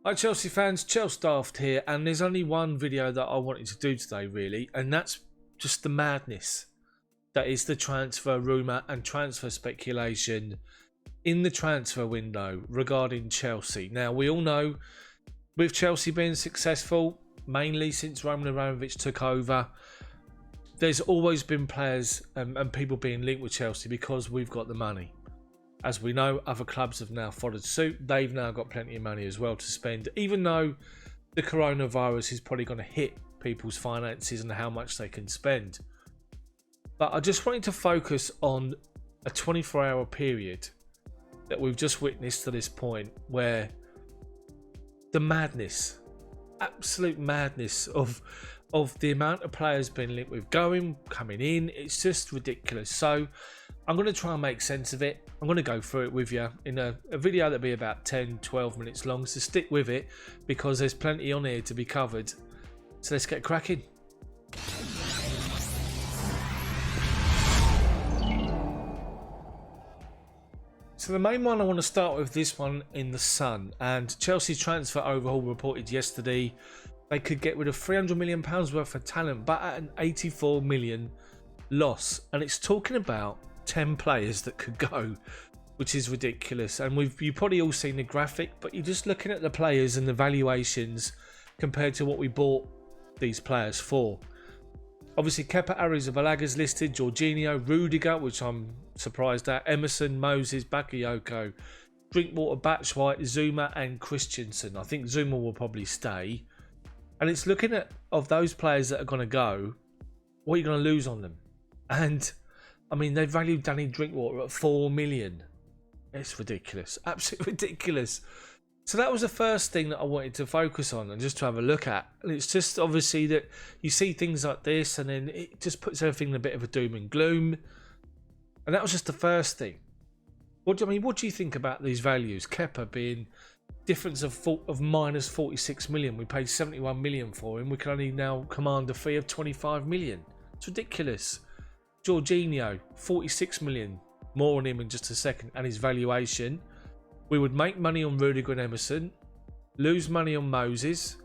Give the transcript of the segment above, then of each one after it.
Hi Chelsea fans, Chels Daft here, and there's only one video that I wanted to do today really, and that's just the madness that is the transfer rumour and transfer speculation in the transfer window regarding Chelsea. Now we all know with Chelsea being successful, mainly since Roman Abramovich took over, there's always been players and people being linked with Chelsea because we've got the money. As we know, other clubs have now followed suit. They've now got plenty of money as well to spend, even though the coronavirus is probably going to hit people's finances and how much they can spend. But I just wanted to focus on a 24-hour period that we've just witnessed to this point, where the madness, absolute madness of the amount of players being linked with going, coming in, it's just ridiculous. So I'm going to try and make sense of it. I'm going to go through it with you in a video that'll be about 10-12 minutes long, so stick with it because there's plenty on here to be covered. So let's get cracking. So the main one I want to start with, this one in the Sun, and Chelsea's transfer overhaul reported yesterday they could get rid of £300 million worth of talent but at an 84 million loss, and it's talking about 10 players that could go, which is ridiculous. And you've probably all seen the graphic, but you're just looking at the players and the valuations compared to what we bought these players for. Obviously Kepa Arrizabalaga listed, Jorginho, Rudiger, which I'm surprised at, Emerson, Moses, Bakayoko, Drinkwater, Batshuayi, Zuma and Christensen. I think Zuma will probably stay. And it's looking at, of those players that are going to go, what are you going to lose on them? And I mean, they valued Danny Drinkwater at 4 million. It's ridiculous. Absolutely ridiculous. So that was the first thing that I wanted to focus on and just to have a look at. And it's just obviously that you see things like this and then it just puts everything in a bit of a doom and gloom. And that was just the first thing. What do you think about these values? Kepa being difference of minus 46 million. We paid 71 million for him. We can only now command a fee of 25 million. It's ridiculous. Jorginho, 46 million. More on him in just a second and his valuation. We would make money on Rudiger and Emerson, lose money on Moses,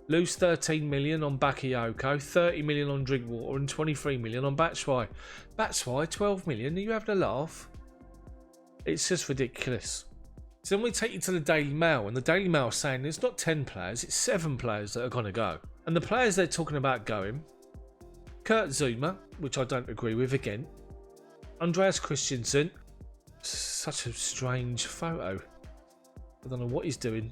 lose 13 million on Bakayoko, 30 million on Drinkwater and 23 million on Batshuayi. Batshuayi, 12 million. Are you having a laugh? It's just ridiculous. So then we take you to the Daily Mail, and the Daily Mail is saying it's not 10 players, it's 7 players that are going to go. And the players they're talking about going: Kurt Zuma, which I don't agree with again. Andreas Christensen, such a strange photo. I don't know what he's doing,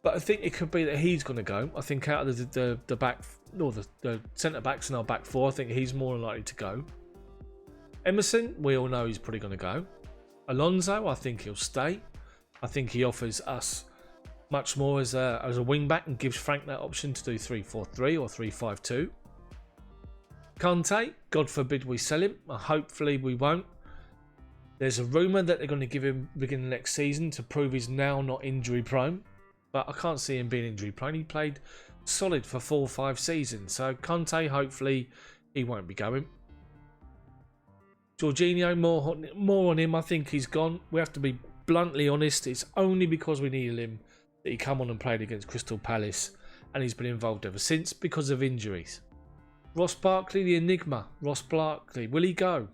but I think it could be that he's going to go. I think out of the back, or the centre backs in our back four, I think he's more likely to go. Emerson, we all know he's probably going to go. Alonso, I think he'll stay. I think he offers us much more as a wing back and gives Frank that option to do 3-4-3 or 3-5-2. Kante, God forbid we sell him. Hopefully we won't. There's a rumour that they're going to give him beginning next season to prove he's now not injury prone. But I can't see him being injury prone. He played solid for 4 or 5 seasons. So Kante, hopefully he won't be going. Jorginho, more on him. I think he's gone. We have to be bluntly honest. It's only because we needed him that he come on and played against Crystal Palace. And he's been involved ever since because of injuries. Ross Barkley, the enigma. Ross Barkley, will he go?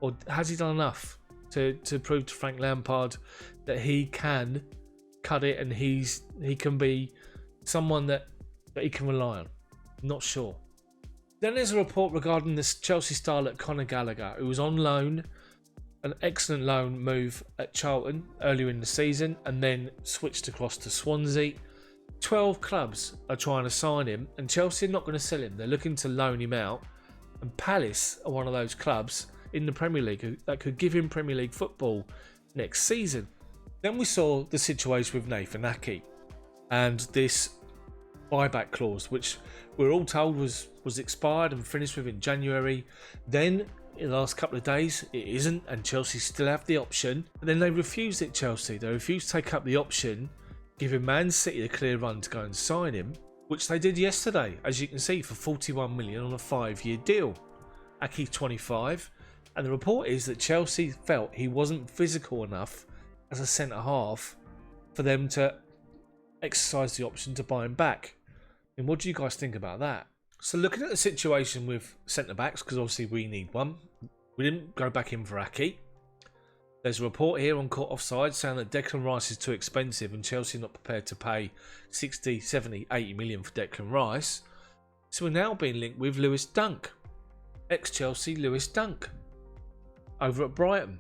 Or has he done enough to prove to Frank Lampard that he can cut it and he can be someone that he can rely on? Not sure. Then there's a report regarding this Chelsea starlet Conor Gallagher, who was on loan, an excellent loan move at Charlton earlier in the season, and then switched across to Swansea. 12 clubs are trying to sign him, and Chelsea are not going to sell him. They're looking to loan him out, and Palace are one of those clubs in the Premier League that could give him Premier League football next season. Then we saw the situation with Nathan Ake and this buyback clause, which we're all told was expired and finished with in January. Then in the last couple of days it isn't, and Chelsea still have the option. But then they refused it, Chelsea. They refused to take up the option, giving Man City a clear run to go and sign him, which they did yesterday, as you can see, for 41 million on a 5-year deal. Ake's 25. And the report is that Chelsea felt he wasn't physical enough as a centre-half for them to exercise the option to buy him back. And what do you guys think about that? So looking at the situation with centre-backs, because obviously we need one. We didn't go back in for Aki. There's a report here on Caught Offside saying that Declan Rice is too expensive and Chelsea are not prepared to pay 60, 70, 80 million for Declan Rice. So we're now being linked with Lewis Dunk. Ex-Chelsea Lewis Dunk. Over at Brighton.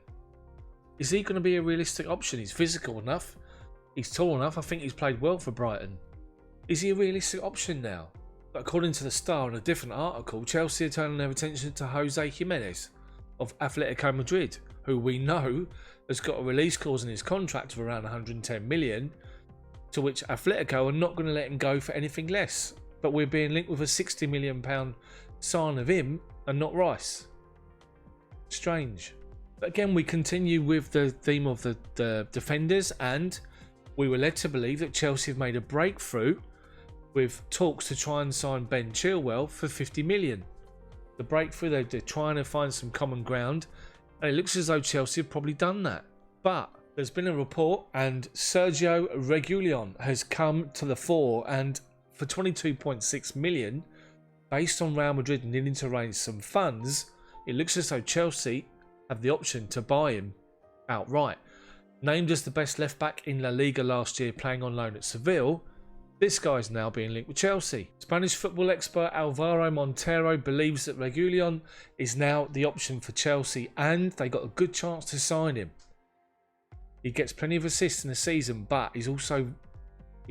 Is he going to be a realistic option? He's physical enough. He's tall enough. I think he's played well for Brighton. Is he a realistic option now? But according to the Star in a different article, Chelsea are turning their attention to Jose Gimenez of Atletico Madrid, who we know has got a release clause in his contract of around 110 million, to which Atletico are not going to let him go for anything less. But we're being linked with a £60 million sign of him and not Rice. Strange. But again, we continue with the theme of the defenders, and we were led to believe that Chelsea have made a breakthrough with talks to try and sign Ben Chilwell for 50 million. The breakthrough, they're trying to find some common ground, and it looks as though Chelsea have probably done that. But there's been a report, and Sergio Reguilon has come to the fore, and for 22.6 million, based on Real Madrid needing to raise some funds, it looks as though Chelsea have the option to buy him outright. Named as the best left back in La Liga last year, playing on loan at Seville, this guy's now being linked with Chelsea. Spanish football expert Alvaro Montero believes that Reguilon is now the option for Chelsea, and they got a good chance to sign him. He gets plenty of assists in the season, but he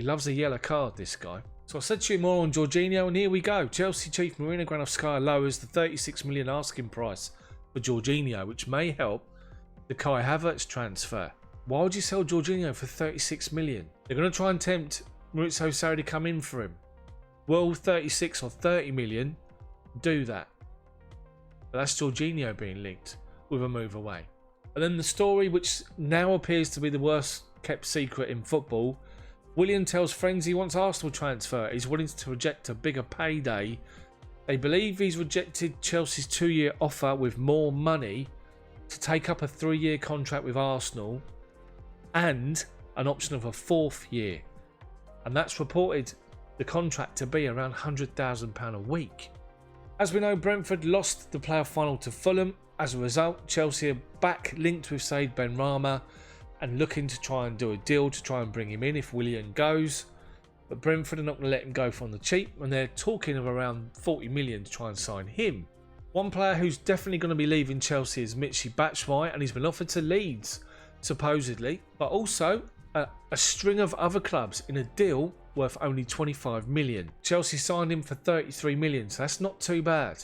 loves a yellow card, this guy. So I said to you more on Jorginho, and here we go. Chelsea chief Marina Granovskaia lowers the 36 million asking price for Jorginho, which may help the Kai Havertz transfer. Why would you sell Jorginho for 36 million? They're going to try and tempt Maurizio Sarri to come in for him. Will 36 or 30 million do that? But that's Jorginho being linked with a move away. And then the story, which now appears to be the worst kept secret in football. Willian tells friends he wants Arsenal transfer. He's willing to reject a bigger payday. They believe he's rejected Chelsea's 2-year offer with more money to take up a 3-year contract with Arsenal and an option of a 4th year. And that's reported the contract to be around £100,000 a week. As we know, Brentford lost the playoff final to Fulham. As a result, Chelsea are back linked with Said Benrahma and looking to try and do a deal to try and bring him in if Willian goes. But Brentford are not going to let him go for on the cheap, and they're talking of around 40 million to try and sign him. One player who's definitely going to be leaving Chelsea is Michy Batshuayi, and he's been offered to Leeds, supposedly, but also a string of other clubs in a deal worth only 25 million. Chelsea signed him for 33 million, so that's not too bad.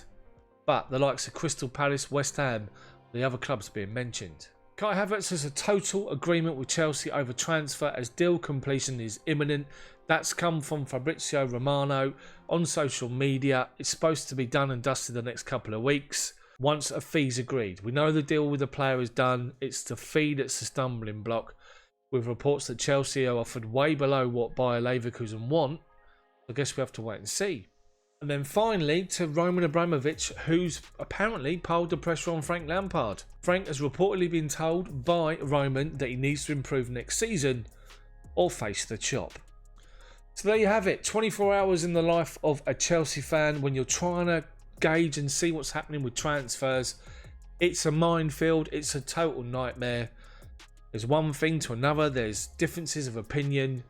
But the likes of Crystal Palace, West Ham, the other clubs being mentioned. Kai Havertz has a total agreement with Chelsea over transfer as deal completion is imminent. That's come from Fabrizio Romano on social media. It's supposed to be done and dusted the next couple of weeks once a fee's agreed. We know the deal with the player is done. It's the fee that's the stumbling block, with reports that Chelsea are offered way below what Bayer Leverkusen want. I guess we have to wait and see. And then finally to Roman Abramovich, who's apparently piled the pressure on Frank Lampard. Frank has reportedly been told by Roman that he needs to improve next season or face the chop. So there you have it, 24 hours in the life of a Chelsea fan when you're trying to gauge and see what's happening with transfers. It's a minefield, it's a total nightmare. There's one thing to another, there's differences of opinion.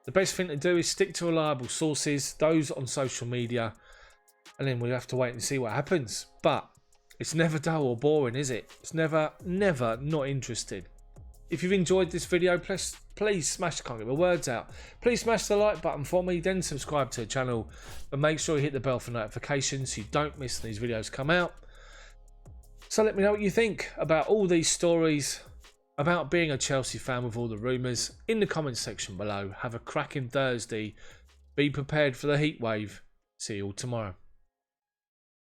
The best thing to do is stick to reliable sources, those on social media, and then we'll have to wait and see what happens. But it's never dull or boring, is it? It's never not interesting. If you've enjoyed this video, please smash, can't get my words out. Please smash the like button for me, then subscribe to the channel, and make sure you hit the bell for notifications so you don't miss these videos come out. So let me know what you think about all these stories about being a Chelsea fan with all the rumours in the comments section below. Have a cracking Thursday. Be prepared for the heat wave. See you all tomorrow.